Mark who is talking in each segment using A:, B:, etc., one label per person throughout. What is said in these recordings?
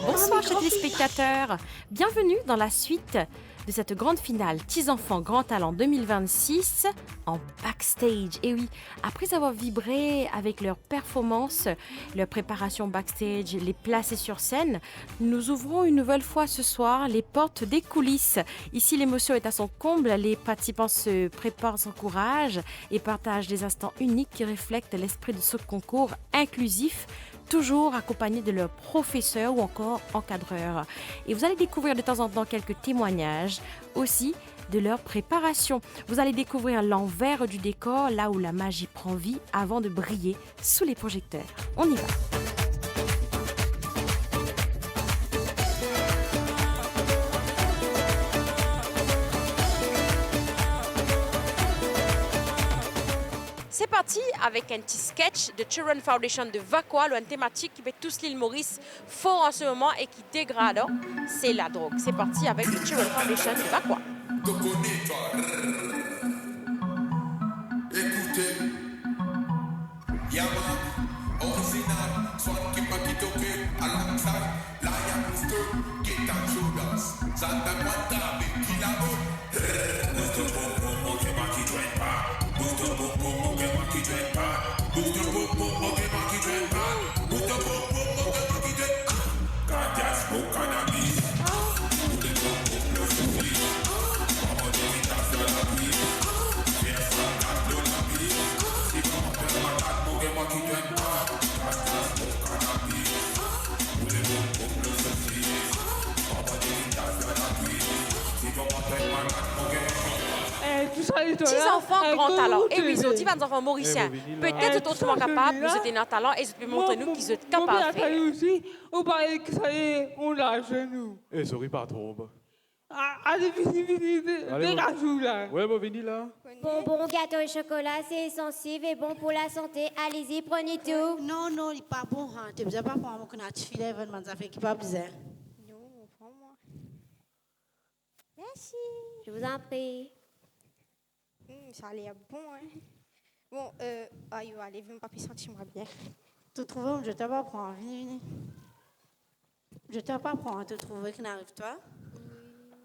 A: Bonsoir chers téléspectateurs, bienvenue dans la suite de cette grande finale Petits Enfants Grand Talent 2026 en backstage. Et oui, après avoir vibré avec leur performance, leur préparation backstage, les placer sur scène, nous ouvrons une nouvelle fois ce soir les portes des coulisses. Ici, l'émotion est à son comble, les participants se préparent, s'encouragent et partagent des instants uniques qui reflètent l'esprit de ce concours inclusif, toujours accompagnés de leurs professeurs ou encore encadreurs. Et vous allez découvrir de temps en temps quelques témoignages aussi de leur préparation. Vous allez découvrir l'envers du décor, là où la magie prend vie avant de briller sous les projecteurs. On y va. C'est parti avec un petit sketch de Children Foundation de Vaqua, une thématique qui met tous l'île Maurice fort en ce moment et qui dégrade, c'est la drogue. C'est parti avec le Children Foundation de Vaqua.
B: Écoutez, Yaman, original, soit qui pas qui toqué, alongside, Lion Mister, Get and Judas, Santa Quanta, qui la
A: Petits enfants, grand talent. Et oui, ils ont dit, les enfants mauriciens, peut-être autrement capables, nous étions un talent et ils peuvent montrer nous qu'ils sont capables de faire.
C: aussi, on parlait que ça y est, on lâche nous.
D: Eh, sorry, pas trop.
C: Allez, vini, dégage-vous là.
D: Ouais, bon, vini là.
E: Bonbons, gâteaux et chocolat, c'est essentiel et bon pour la santé. Allez-y, prenez tout.
F: Non, non, il n'est pas bon. Hein. Tu n'as pas prendre mon petit filet, vraiment, ça fait qu'il pas besoin.
E: Non, prends-moi. Merci. Je vous en prie.
G: Ça a l'air bon, hein. Bon, allez, viens, papi, sentis-moi bien.
F: Tu trouves, je ne t'ai pas prendre, vini. Je ne t'ai pas prendre, tu trouves qu'il n'arrive toi? Oui.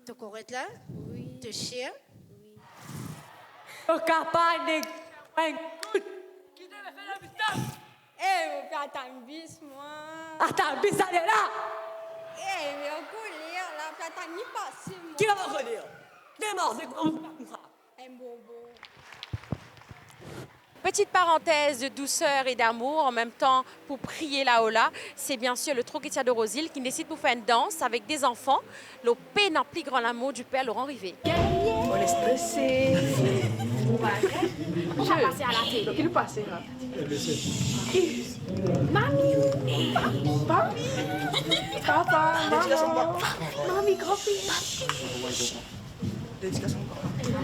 F: Tu cours là? Oui. Tu chies? Oui.
A: Au capable de...
C: Qui devait faire la putain?
G: Eh, mon père, attends une bis, moi.
A: Attends, bis, allez là.
G: Eh, mais on colère, là, père, t'as ni passé, moi.
A: Qui va me redire? Démarre, c'est quoi?
G: Un bobo.
A: Petite parenthèse de douceur et d'amour en même temps pour prier la Ola, c'est bien sûr le Troquetia de Rosile qui décide pour faire une danse avec des enfants. Le paix n'a plus grand l'amour du père Laurent Rivet.
H: On est stressé. On va
A: passer à la télé.
H: Qui nous passe là? Mamie, papi, papa, maman, mamie, grand-fille. L'éducation
B: Pena,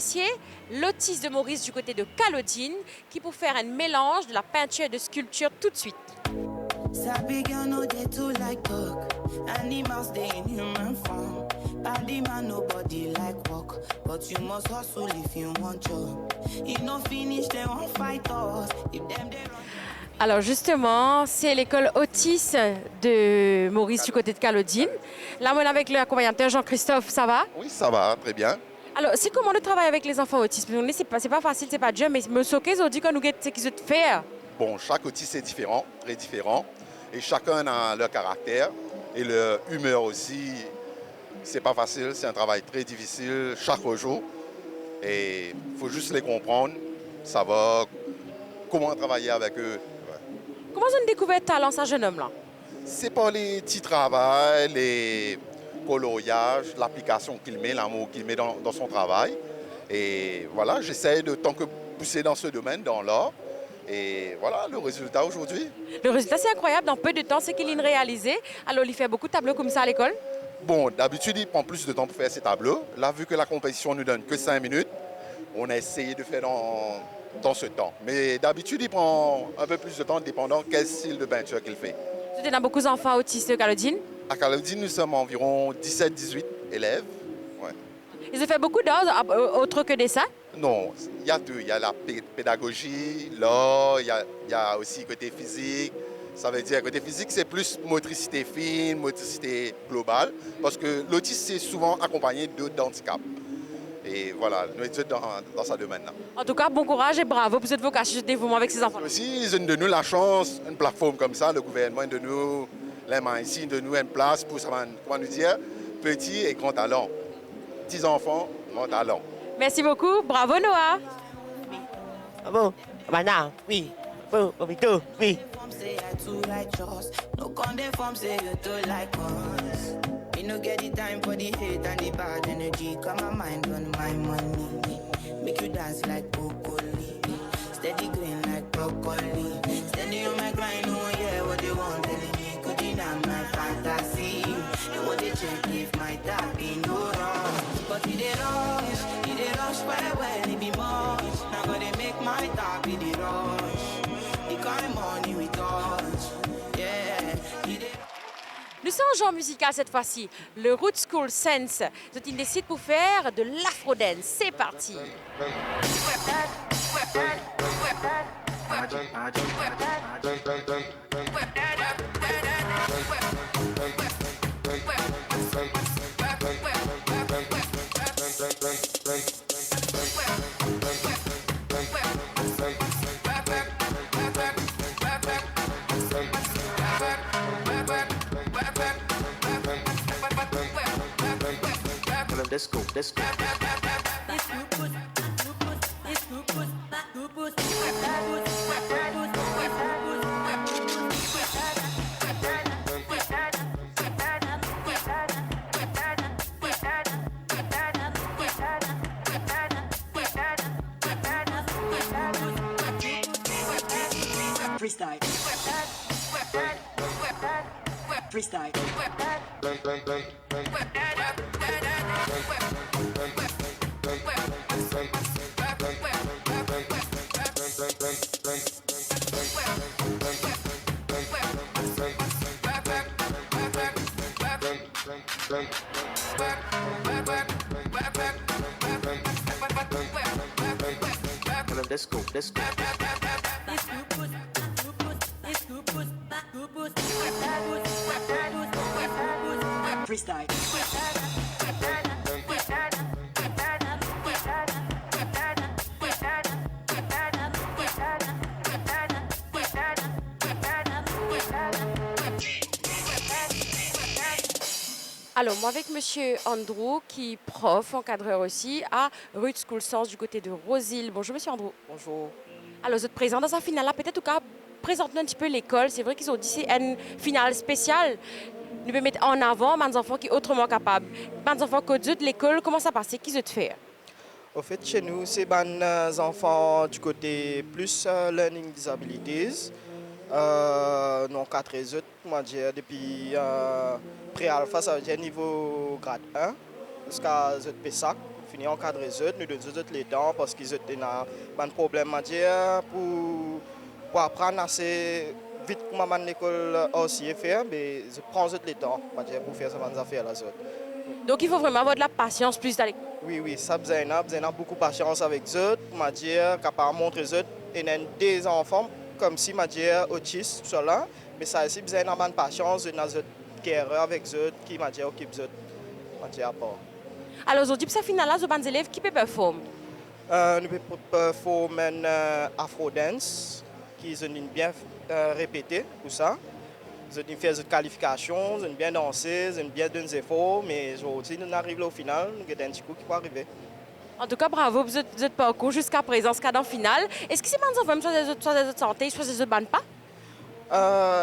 A: apprécier l'autisme de Maurice du côté de Calodine, qui pour faire un mélange de la peinture et de sculpture tout de suite.
D: Sabi girl no dey too like talk. Animals dey in human form. Body man nobody like work, but you must hustle if you want job. You no finish they won't fight us. If them they run.
A: Alors justement, c'est l'école Otis de Maurice du côté de Calodine. Là, on est avec l'accompagnateur Jean-Christophe, ça va?
I: Oui, ça va, très bien.
A: Alors, c'est comment de travailler avec les enfants autistes? C'est pas facile, c'est pas dur, mais me soquer, ils ont dit qu'on nous ce qu'ils ont fait.
I: Bon, chaque autiste est différent, très différent. Et chacun a leur caractère et leur humeur aussi. C'est pas facile, c'est un travail très difficile chaque jour. Et il faut juste les comprendre, savoir comment travailler avec eux.
A: Comment vous avez découvert talent, ça, jeune homme-là?
I: C'est par les petits travaux, les coloriages, l'application qu'il met, l'amour qu'il met dans son travail. Et voilà, j'essaie de tant que pousser dans ce domaine, dans l'art. Et voilà le résultat aujourd'hui.
A: Le résultat, c'est incroyable. Dans peu de temps, c'est qu'il a réalisé. Alors, il fait beaucoup de tableaux comme ça à l'école?
I: Bon, d'habitude, il prend plus de temps pour faire ses tableaux. Là, vu que la compétition nous donne que 5 minutes, on a essayé de faire dans ce temps. Mais d'habitude, il prend un peu plus de temps, dépendant quel style de peinture qu'il fait.
A: Tu as beaucoup d'enfants autistes de Calodine?
I: À Calodine, nous sommes environ 17-18 élèves. Ouais.
A: Ils ont fait beaucoup d'heures, autre que des ça?
I: Non, il y a deux. Il y a la pédagogie, l'art, il y a aussi côté physique. Ça veut dire côté physique, c'est plus motricité fine, motricité globale, parce que l'autisme, c'est souvent accompagné d'autres handicaps. Et voilà, nous étudions dans ce domaine-là.
A: En tout cas, bon courage et bravo pour cette vocation de dévouement avec ces enfants.
I: Aussi, ils ont de nous la chance, une plateforme comme ça, le gouvernement de nous, les mains ici, de nous une place pour, comment nous dire, petits et grands talents. Petits enfants, grands talents.
A: Merci beaucoup, bravo Noah.
J: Bravo, Mana, oui, bravo, Obito, oui.
D: Say I too righteous. No condemn from say you too like us. Me no get the time for the hate and the bad energy. Got my mind on my money. Make you dance like broccoli. Steady green like broccoli. Steady on my grind, oh yeah, what they want telling me. Could deny my fantasy. They want to check if my tap in no wrong. But it they rush where it be much. Now gotta make my tap in the rush.
A: Nous sommes en genre musical cette fois-ci, le Root School Sense. Ils décident pour faire de l'afro-dance. C'est parti.
J: Let's go, let's go.
D: Freestyle. Freestyle.
J: Let's go, let's go.
D: Freestyle.
A: Alors, moi avec monsieur Andrew, qui est prof, encadreur aussi, à Root School Sense du côté de Rosil. Bonjour monsieur Andrew.
J: Bonjour.
A: Alors, vous êtes présent dans un final là, peut-être en tout cas, présentez un petit peu l'école. C'est vrai qu'ils ont dit c'est une finale spéciale. Nous pouvons mettre en avant des enfants qui sont autrement capables. Des enfants qui ont de l'école, comment ça passe? Qu'est-ce qu'ils ont fait?
K: Au fait, chez nous, c'est des enfants du côté plus learning disabilities. Non, 4 autres, moi, depuis pré-alpha, ça veut dire niveau grade 1. jusqu'à le Pessac, finir encadrer eux, nous donnons les temps parce qu'ils ont un problème à dire pour apprendre assez vite pour maman l'école aussi faire, mais je prends les temps pour faire ces affaires là.
A: Donc il faut vraiment avoir de la patience plus d'aller.
K: Oui, ça besoin beaucoup de patience avec eux, m'a dire capable montrer eux et des enfants comme si m'a dire autistes sont là, mais ça aussi besoin de patience dans eux care avec eux qui m'a dit occupe eux m'a dire à part.
A: Alors aujourd'hui pour ce final là, les élèves qui peuvent performer.
K: Nous pouvons performer Afro Dance qui sont bien répété pour ça. Ils ont fait des qualifications, ils ont bien dansé, ils ont bien donné des efforts, mais aujourd'hui, nous arrivons au final, nous avons un petit coup qui peut arriver.
A: En tout cas, bravo pour votre parcours jusqu'à présent, ce cadre final. Est-ce que c'est maintenant même soit des autres santé, soit des autres bandes pas?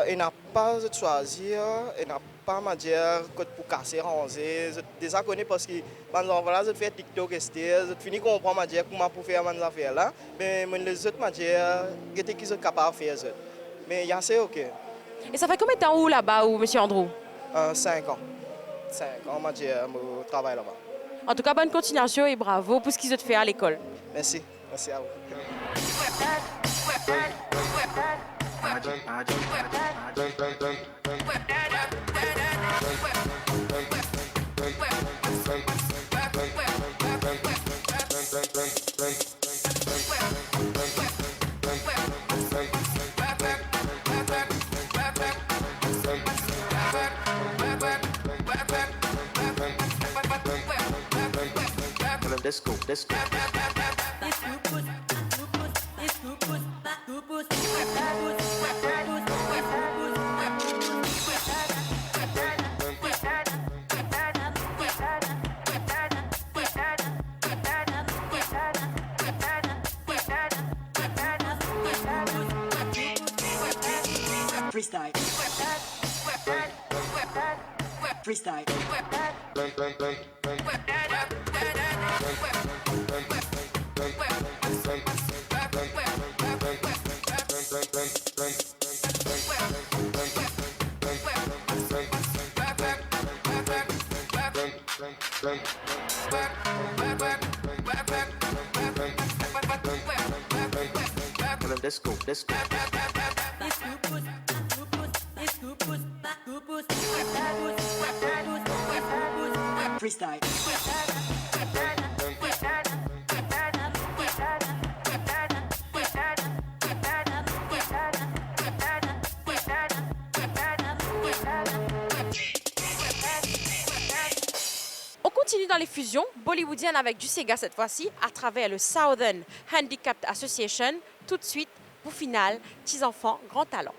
K: Il n'a pas de choisir, il n'a pas à dire pour casser, ranger. Je déjà connais parce que voilà, je fais TikTok et je finis comprendre ma dire comment pour faire mes affaires là, mais les autres ma dire qui sont capables de faire. Mais il y a c'est OK.
A: Et ça fait combien de temps où là-bas, ou monsieur Andrew?
K: 5 ans. 5 ans, ma dire, je travaille là-bas.
A: En tout cas, bonne continuation et bravo pour ce qu'ils ont fait à l'école.
K: Merci à vous.
J: Let's go.
L: Freestyle. Freestyle.
J: Let's go.
L: Freestyle.
A: On continue dans les fusions bollywoodiennes avec du Sega cette fois-ci à travers le Southern Handicapped Association. Tout de suite, pour finale, petits enfants, grand talent.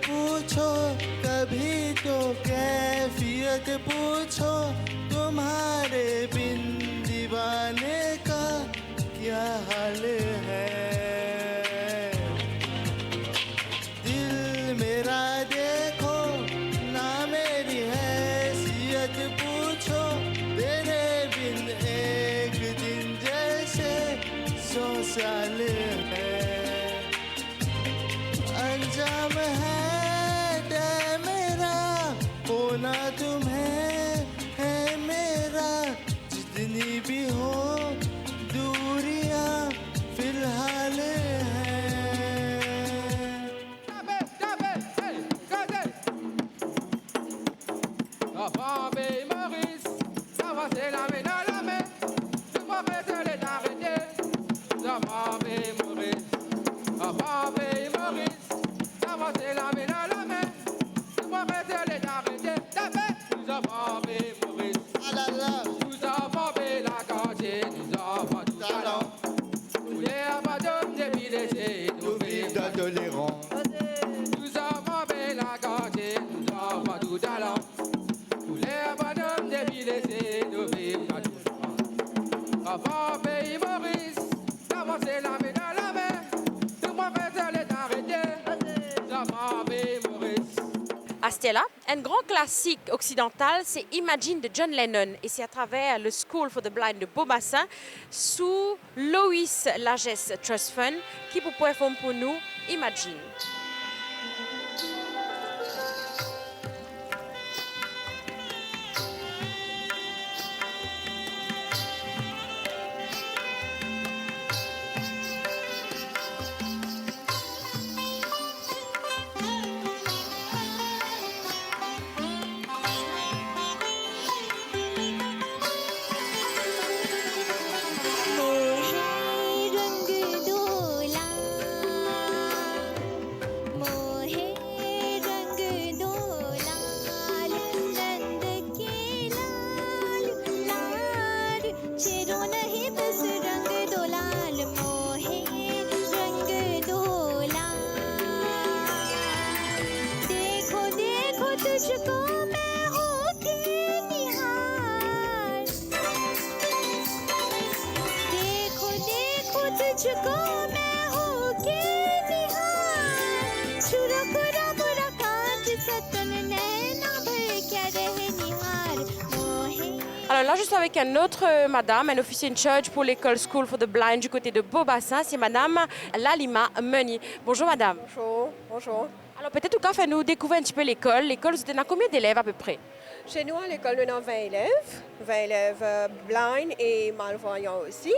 M: पूछो कभी तो कैफियत पूछो तुम्हारे बिन दीवाने का क्या हाल है दिल मेरा देखो ना मेरी हैसियत पूछो तेरे बिन एक दिन जैसे 100 साल है अंजाम है होना तुम्हें है मेरा जितनी भी हो दूरियां फिलहाल
C: main dans la main. Dis-moi que c'est les arrêtés. Papa et Maurice. Papa et Maurice. Avancez la main dans la main. Dis-moi que c'est les arrêtés. Tapez. Nous avons fait Maurice. Nous avons fait la cantine. Nous avons tout talent. Nous les abandonnons depuis l'été. Nous vivons
M: d'intolérance.
C: Nous avons fait la cantine. Nous avons tout talent. Nous les abandonnons depuis l'été. Nous vivons tout talent. Avant pays Maurice. Avancez la main dans la main. Dis-moi que c'est les arrêtés. Nous avons fait Maurice.
A: Astella, un grand classique occidental, c'est Imagine de John Lennon. Et c'est à travers le School for the Blind de Beaubassin, sous Lois Largesse Trust Fund, qui vous performe pour nous Imagine. Alors là, je suis avec une autre madame, un officier in charge pour l'école School for the Blind du côté de Beaubassin. C'est madame Lalima Meunier. Bonjour madame.
N: Bonjour, bonjour.
A: Alors peut-être tout cas, faites-nous découvrir un petit peu l'école. L'école, vous êtes dans combien d'élèves à peu près?
N: Chez nous, à l'école, nous avons 20 élèves blind et malvoyants aussi.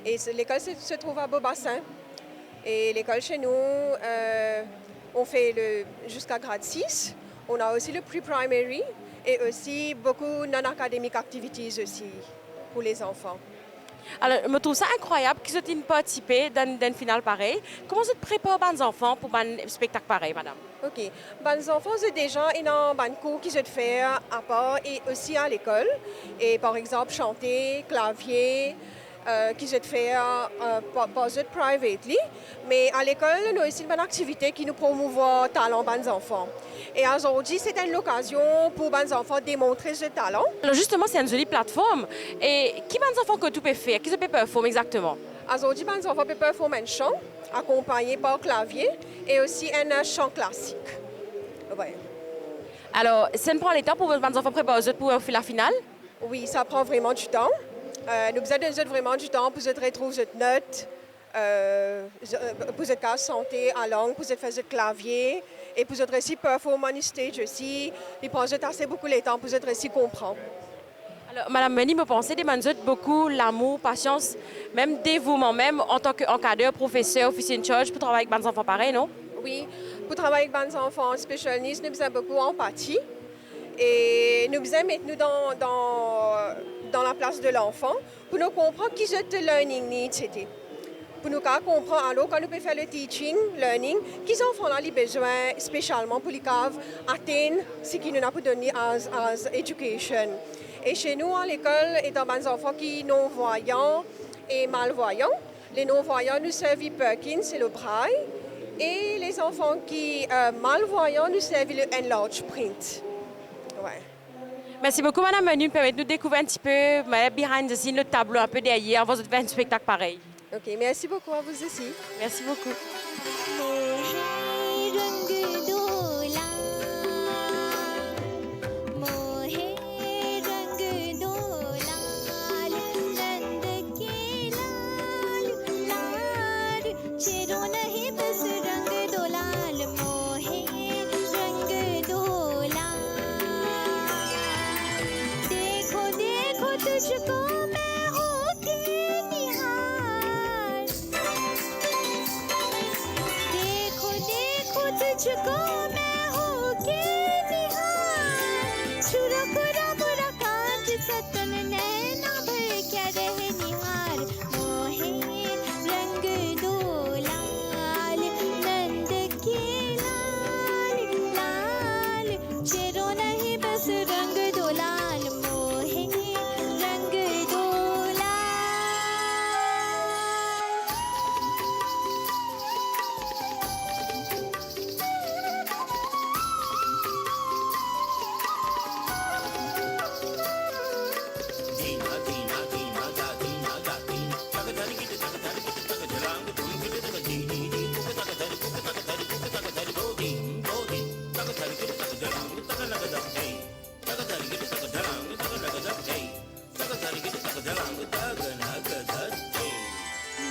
N: Et l'école se trouve à Beaubassin. Et l'école chez nous, on fait jusqu'à grade 6. On a aussi le pre-primary et aussi beaucoup non-academic activities aussi pour les enfants.
A: Alors, je me trouve ça incroyable qu'ils aient participé dans une finale pareille. Comment vous préparez les enfants pour un spectacle pareil, madame?
N: OK. Les enfants, c'est déjà un cours qu'ils ont fait à part et aussi à l'école. Et par exemple, chanter, clavier, qu'ils ont fait pas privately. Mais à l'école, nous avons aussi une bonne activité qui nous promouvoit le talent des enfants. Et aujourd'hui, c'est une occasion pour les enfants de démontrer ce talent.
A: Alors justement, c'est une jolie plateforme. Et qui les enfants que tu peux faire? Qui peut performer exactement?
N: Aujourd'hui, les enfants peuvent performer un chant accompagné par clavier et aussi un chant classique. Ouais.
A: Alors, ça prend le temps pour les enfants préparer pour la finale?
N: Oui, ça prend vraiment du temps. Nous avons vraiment du temps pour retrouver cette note, pour cette santé à langue, pour faire ce clavier et pour aussi performer stage aussi. Il prend assez beaucoup de temps pour aussi comprendre.
A: Alors, Madame Meunier, me pensez des beaucoup l'amour, patience, même dévouement, même en tant qu'encadreur, professeur, officier in charge pour travailler avec des enfants pareils, non?
N: Oui, pour travailler avec des enfants special needs, nous avons beaucoup d'empathie et nous avons mettre dans la place de l'enfant pour nous comprendre qui sont les learning needs c'était. Pour nous comprendre, alors quand nous pouvons faire le teaching, learning, qui enfants ont les besoins spécialement pour les caves atteindre ce qu'ils nous ont donné as education. Et chez nous, à l'école, il y a des enfants qui sont non-voyants et malvoyants. Les non-voyants nous servent Perkins, c'est le braille. Et les enfants qui sont malvoyants nous servent le enlarge print. Ouais.
A: Merci beaucoup, Madame Meunier, de nous découvrir un petit peu behind the scenes, le tableau un peu derrière, avant de faire un spectacle pareil.
N: OK, merci beaucoup à vous aussi.
A: Merci beaucoup.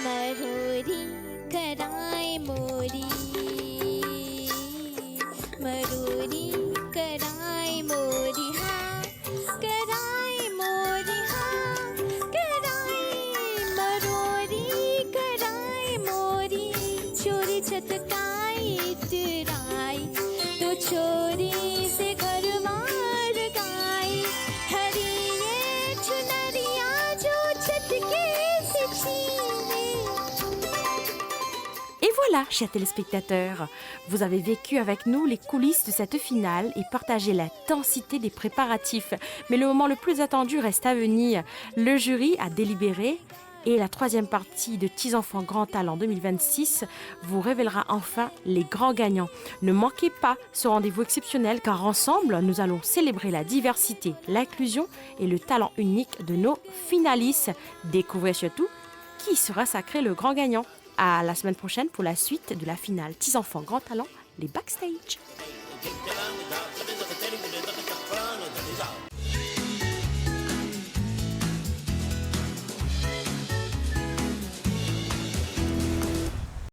O: मरोरी कराए मोरी मरोरी कराए मोरी हाँ कराए मोरी हाँ कराए मरोरी कराए मोरी चोरी छटकाई इतराई तो चोरी से घर मार गाई हरिये चुनरिया जो छटके से छीने.
A: Et voilà, chers téléspectateurs, vous avez vécu avec nous les coulisses de cette finale et partagé l'intensité des préparatifs. Mais le moment le plus attendu reste à venir. Le jury a délibéré et la troisième partie de Petits Enfants Grand Talent 2026 vous révélera enfin les grands gagnants. Ne manquez pas ce rendez-vous exceptionnel car ensemble, nous allons célébrer la diversité, l'inclusion et le talent unique de nos finalistes. Découvrez surtout qui sera sacré le grand gagnant. À la semaine prochaine pour la suite de la finale Petits Enfants Grand Talent, les Backstage.